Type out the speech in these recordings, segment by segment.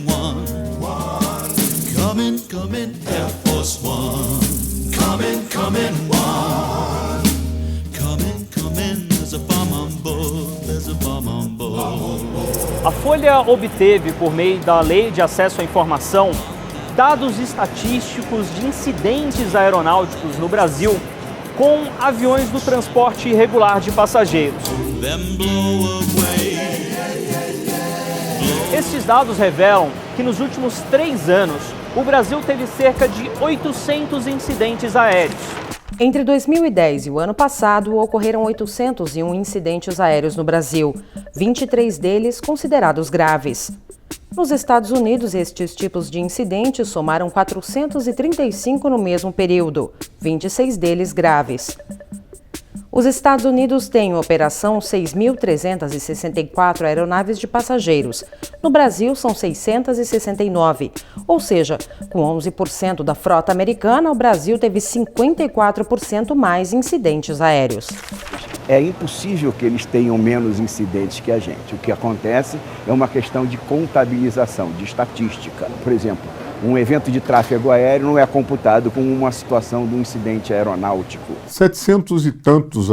one. Coming, Air Force One. Coming, one. Coming, there's a bomb on board, there's a bomb on board. A Folha obteve, por meio da Lei de Acesso à Informação, dados estatísticos de incidentes aeronáuticos no Brasil com aviões do transporte regular de passageiros. Estes dados revelam que nos últimos 3 anos, o Brasil teve cerca de 800 incidentes aéreos. Entre 2010 e o ano passado, ocorreram 801 incidentes aéreos no Brasil, 23 deles considerados graves. Nos Estados Unidos, estes tipos de incidentes somaram 435 no mesmo período, 26 deles graves. Os Estados Unidos têm em operação 6.364 aeronaves de passageiros. No Brasil, são 669, ou seja, com 11% da frota americana, o Brasil teve 54% mais incidentes aéreos. É impossível que eles tenham menos incidentes que a gente. O que acontece é uma questão de contabilização, de estatística. Por exemplo, um evento de tráfego aéreo não é computado como uma situação de um incidente aeronáutico. 700 e tantos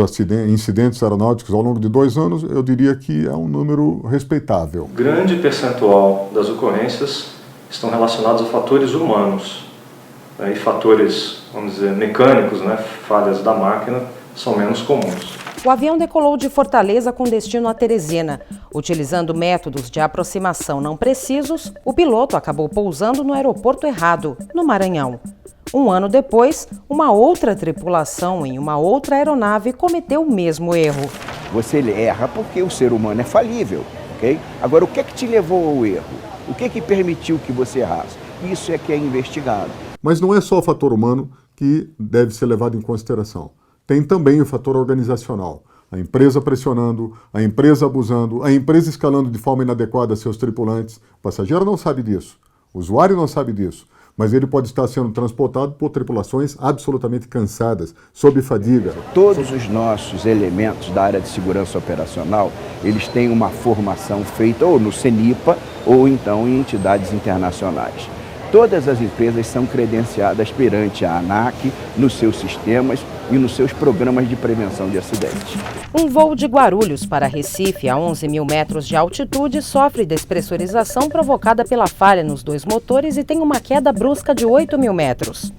incidentes aeronáuticos ao longo de 2 anos, eu diria que é um número respeitável. Grande percentual das ocorrências estão relacionados a fatores humanos, e fatores, vamos dizer, mecânicos, falhas da máquina, são menos comuns. O avião decolou de Fortaleza com destino a Teresina. Utilizando métodos de aproximação não precisos, o piloto acabou pousando no aeroporto errado, no Maranhão. 1 ano depois, uma outra tripulação em uma outra aeronave cometeu o mesmo erro. Você erra porque o ser humano é falível, ok? Agora, o que é que te levou ao erro? O que é que permitiu que você errasse? Isso é que é investigado. Mas não é só o fator humano que deve ser levado em consideração. Tem também o fator organizacional. A empresa pressionando, a empresa abusando, a empresa escalando de forma inadequada seus tripulantes. O passageiro não sabe disso, o usuário não sabe disso, mas ele pode estar sendo transportado por tripulações absolutamente cansadas, sob fadiga. Todos os nossos elementos da área de segurança operacional, eles têm uma formação feita ou no CENIPA ou então em entidades internacionais. Todas as empresas são credenciadas perante a ANAC, nos seus sistemas e nos seus programas de prevenção de acidentes. Um voo de Guarulhos para Recife, a 11.000 metros de altitude, sofre despressurização provocada pela falha nos 2 motores e tem uma queda brusca de 8.000 metros.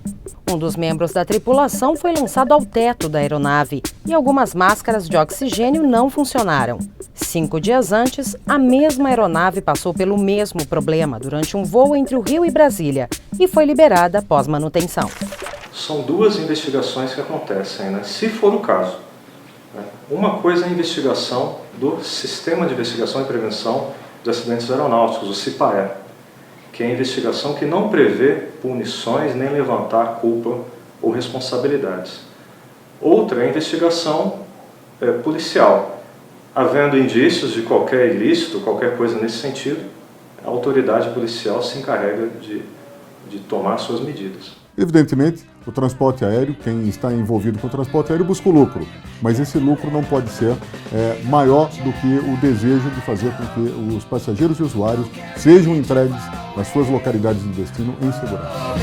Um dos membros da tripulação foi lançado ao teto da aeronave e algumas máscaras de oxigênio não funcionaram. 5 dias antes, a mesma aeronave passou pelo mesmo problema durante um voo entre o Rio e Brasília e foi liberada após manutenção. São 2 investigações que acontecem, se for o caso. Uma coisa é a investigação do Sistema de Investigação e Prevenção de Acidentes Aeronáuticos, o CIPAE, que é a investigação que não prevê punições nem levantar culpa ou responsabilidades. Outra é a investigação policial. Havendo indícios de qualquer ilícito, qualquer coisa nesse sentido, a autoridade policial se encarrega de tomar suas medidas. Evidentemente, o transporte aéreo, quem está envolvido com o transporte aéreo busca o lucro, mas esse lucro não pode ser maior do que o desejo de fazer com que os passageiros e usuários sejam entregues nas suas localidades de destino em segurança.